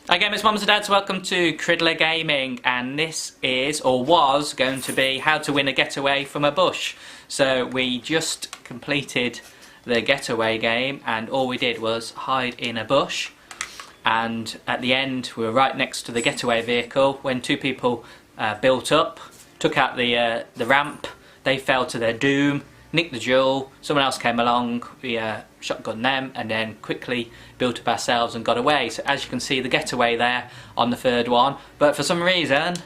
Hi gamers, mums and dads, welcome to Cridler Gaming, and this is, or was, going to be how to win a getaway from a bush. So we just completed the getaway game and all we did was hide in a bush, and at the end we were right next to the getaway vehicle when two people built up, took out the ramp. They fell to their doom, nicked the jewel, someone else came along, we shotgunned them and then quickly built up ourselves and got away. So as you can see, the getaway there on the third one, but for some reason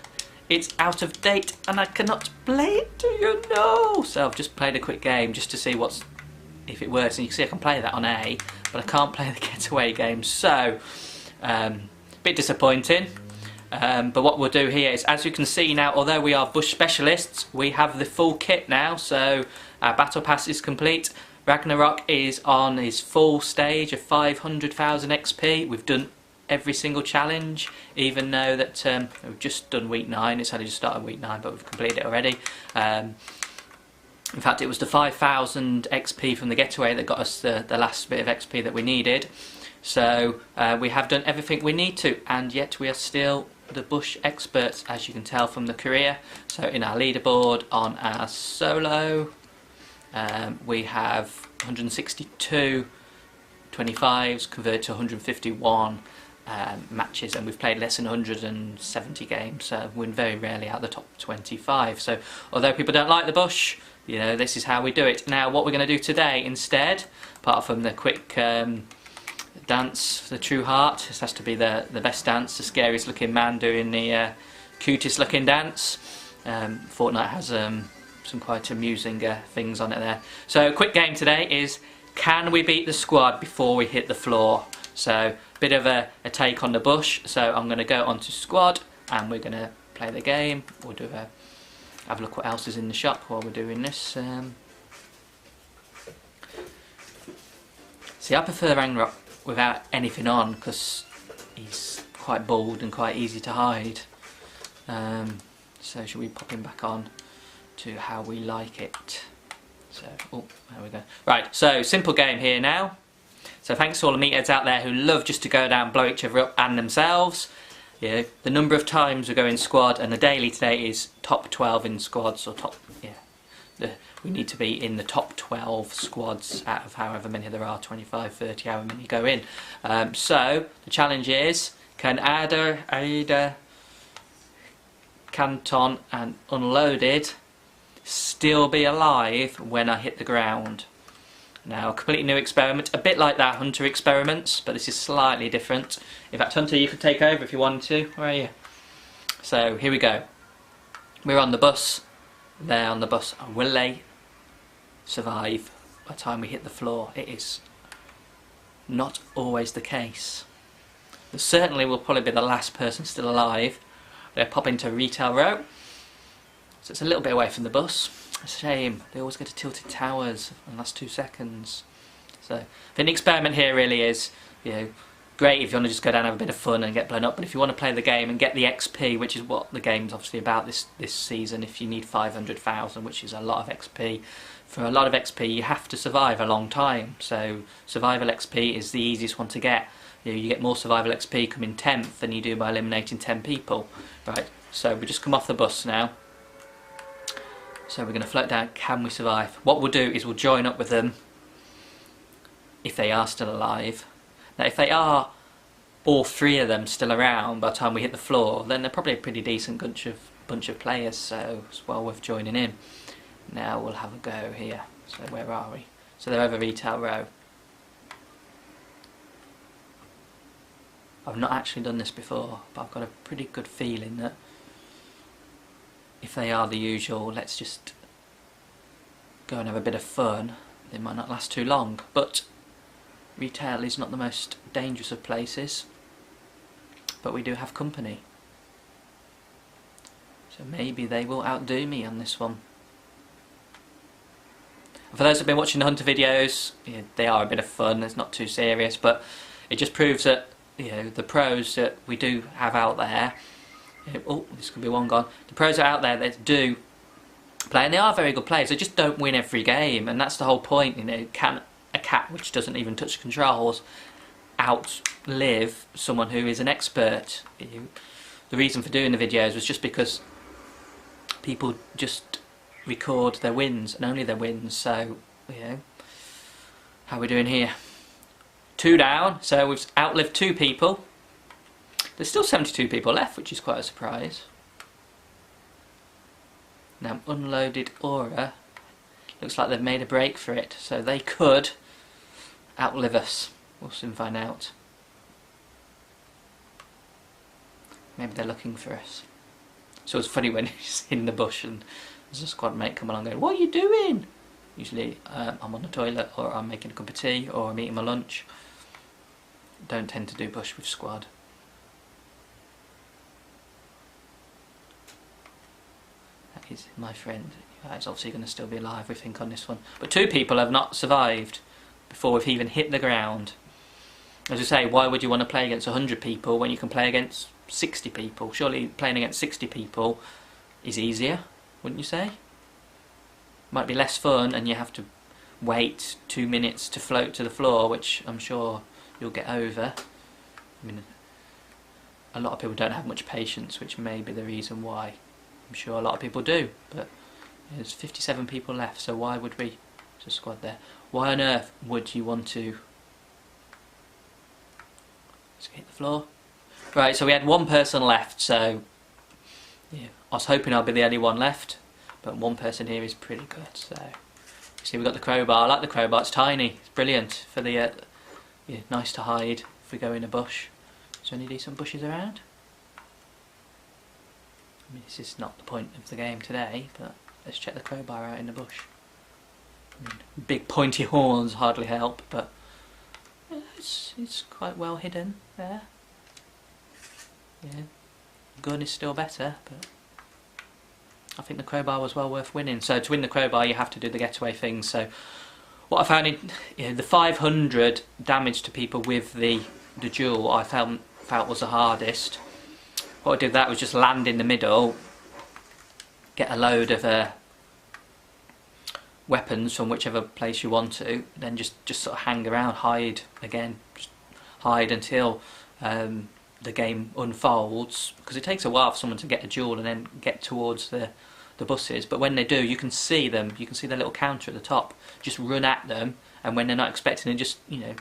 it's out of date and I cannot play it, do you know? So I've just played a quick game just to see if it works, and you can see I can play that on A, but I can't play the getaway game, so bit disappointing. But what we'll do here is, as you can see now, although we are bush specialists, we have the full kit now. So our battle pass is complete. Ragnarok is on his full stage of 500,000 XP. We've done every single challenge, even though that we've just done week 9. It's only just started week 9, but we've completed it already. In fact, it was the 5,000 XP from the getaway that got us the last bit of XP that we needed. So we have done everything we need to, and yet we are still the bush experts, as you can tell from the career. So in our leaderboard on our solo, we have 162 25s converted to 151 matches, and we've played less than 170 games, so we win very rarely out of the top 25. So although people don't like the bush, you know, this is how we do it. Now what we're going to do today instead, apart from the quick dance, the true heart, this has to be the best dance, the scariest looking man doing the cutest looking dance. Fortnite has some quite amusing things on it there. So quick game today is, can we beat the squad before we hit the floor? So a bit of a take on the bush. So I'm going to go onto squad and we're going to play the game. We'll do have a look what else is in the shop while we're doing this. See, I prefer Ragnarok without anything on because he's quite bold and quite easy to hide. So should we pop him back on to how we like it? So, oh, there we go. Right, so simple game here now. So thanks to all the meatheads out there who love just to go down, blow each other up and themselves. Yeah, the number of times we go in squad, and the daily today is top 12 in squads, or top, yeah. We need to be in the top 12 squads out of however many there are, 25, 30, however many go in. So the challenge is, can Ada, Canton and Unloaded still be alive when I hit the ground? Now, a completely new experiment, a bit like that Hunter experiments, but this is slightly different. In fact, Hunter, you could take over if you wanted to. Where are you? So here we go. We're on the bus. They're on the bus. Will they survive by the time we hit the floor? It is not always the case. There certainly will probably be the last person still alive. They pop into retail row, so it's a little bit away from the bus. It's a shame, they always go to tilted towers in the last 2 seconds. So the experiment here really is, you know, great if you want to just go down and have a bit of fun and get blown up, but if you want to play the game and get the XP, which is what the game's obviously about this season, if you need 500,000, which is a lot of XP, for a lot of XP you have to survive a long time. So survival XP is the easiest one to get. You know, you get more survival XP coming 10th than you do by eliminating 10 people. Right, so we just come off the bus now. So we're going to float down. Can we survive? What we'll do is we'll join up with them if they are still alive. Now if they are all 3 of them still around by the time we hit the floor, then they're probably a pretty decent bunch of players, so it's well worth joining in. Now we'll have a go here. So where are we? So they're over retail row. I've not actually done this before, but I've got a pretty good feeling that if they are the usual, let's just go and have a bit of fun. They might not last too long, but retail is not the most dangerous of places, but we do have company. So maybe they will outdo me on this one. For those who have been watching the Hunter videos, yeah, they are a bit of fun, it's not too serious, but it just proves that, you know, the pros that we do have out there, oh, this could be one gone. The pros are out there that do play, and they are very good players. They just don't win every game, and that's the whole point. You know, can a cat which doesn't even touch the controls outlive someone who is an expert. The reason for doing the videos was just because people just record their wins and only their wins. So, you know, how are we doing here? 2 down, so we've outlived 2 people. There's still 72 people left, which is quite a surprise. Now, unloaded aura. Looks like they've made a break for it, so they could outlive us. We'll soon find out. Maybe they're looking for us. So it's funny when he's in the bush and there's a squad mate come along going, "What are you doing?" Usually I'm on the toilet, or I'm making a cup of tea, or I'm eating my lunch. Don't tend to do bush with squad. That is my friend. He's obviously going to still be alive, we think, on this one. But 2 people have not survived before we've even hit the ground. As I say, why would you want to play against 100 people when you can play against 60 people? Surely playing against 60 people is easier, wouldn't you say? Might be less fun, and you have to wait 2 minutes to float to the floor, which I'm sure you'll get over. I mean, a lot of people don't have much patience, which may be the reason why. I'm sure a lot of people do, but there's 57 people left, so why would we just squad there? Why on earth would you want to hit the floor? Right, so we had 1 person left, so yeah, I was hoping I'd be the only one left, but 1 person here is pretty good. So you see, we've got the crowbar. I like the crowbar, it's tiny, it's brilliant for the yeah, nice to hide if we go in a bush. Is there any decent bushes around? I mean, this is not the point of the game today, but let's check the crowbar out in the bush. I mean, big pointy horns hardly help, but yeah, it's quite well hidden there. Yeah, gun is still better, but I think the crowbar was well worth winning. So to win the crowbar, you have to do the getaway thing. So what I found in the 500 damage to people with the duel, I felt was the hardest. What I did that was just land in the middle, get a load of weapons from whichever place you want to, then just sort of hang around, hide again, just hide until the game unfolds, because it takes a while for someone to get a duel and then get towards the buses. But when they do, you can see them, you can see their little counter at the top. Just run at them, and when they're not expecting it, just, you know,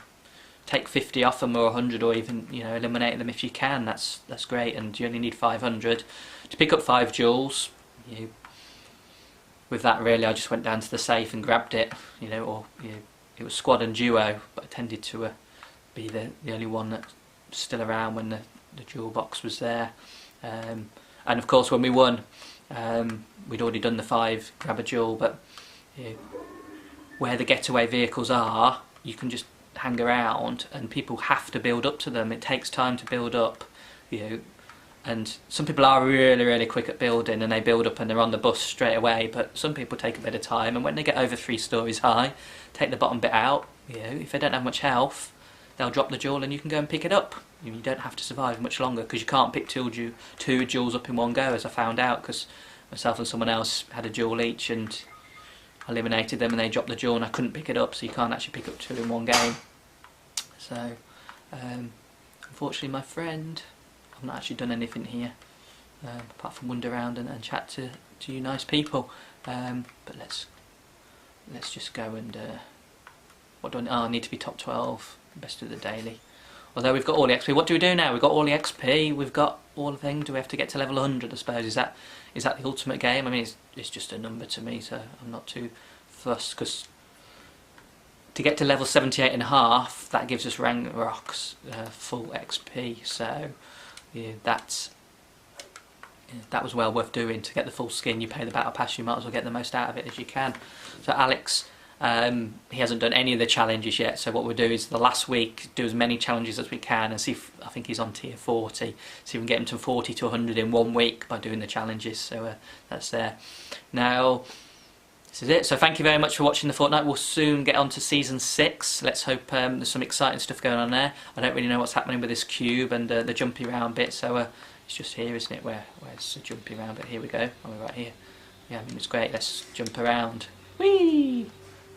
take 50 off them, or 100, or even, you know, eliminate them if you can. That's great, and you only need 500 to pick up 5 jewels. With that, really, I just went down to the safe and grabbed it, you know, or it was squad and duo, but I tended to be the only one that's still around when the jewel box was there. And of course, when we won, we'd already done the 5 grab a jewel, but where the getaway vehicles are, you can just hang around, and people have to build up to them. It takes time to build up, and some people are really quick at building, and they build up and they're on the bus straight away, but some people take a bit of time, and when they get over 3 stories high, take the bottom bit out. If they don't have much health, they'll drop the jewel and you can go and pick it up. You don't have to survive much longer, because you can't pick 2 jewels up in one go, as I found out, because myself and someone else had a jewel each, and I eliminated them and they dropped the jewel and I couldn't pick it up, so you can't actually pick up 2 in one game. So unfortunately, my friend, I've not actually done anything here apart from wander around and chat to you nice people, but let's just go and what do I need? Oh, I need to be top 12, best of the daily. Although we've got all the XP. What do we do now? We've got all the XP, we've got all the things. Do we have to get to level 100, I suppose? Is that the ultimate game? I mean, it's just a number to me, so I'm not too fussed, because to get to level 78.5, that gives us rank rocks, full XP, so yeah, that was well worth doing. To get the full skin, you pay the battle pass, you might as well get the most out of it as you can. So Alex, he hasn't done any of the challenges yet, so what we'll do is the last week do as many challenges as we can, and see if, I think he's on tier 40, see if we can get him to 40 to 100 in 1 week by doing the challenges. So that's there. Now this is it. So thank you very much for watching the Fortnite. We'll soon get on to season 6. Let's hope there's some exciting stuff going on there. I don't really know what's happening with this cube and the jumpy round bit, so it's just here, isn't it? Where's the jumpy round bit? Here we go. Oh, we're right here. Yeah, I mean, it's great. Let's jump around. Whee!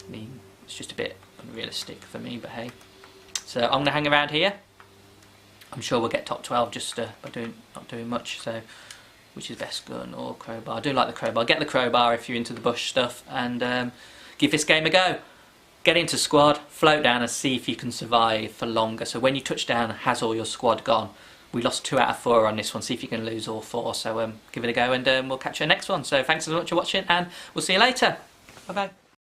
I mean, it's just a bit unrealistic for me, but hey. So I'm going to hang around here. I'm sure we'll get top 12 just by not doing much. So, which is best gun or crowbar? I do like the crowbar. Get the crowbar if you're into the bush stuff, and give this game a go. Get into squad, float down and see if you can survive for longer. So when you touch down, has all your squad gone? We lost 2 out of 4 on this one. See if you can lose all 4. So give it a go, and we'll catch you next one. So thanks so much for watching, and we'll see you later. Bye bye.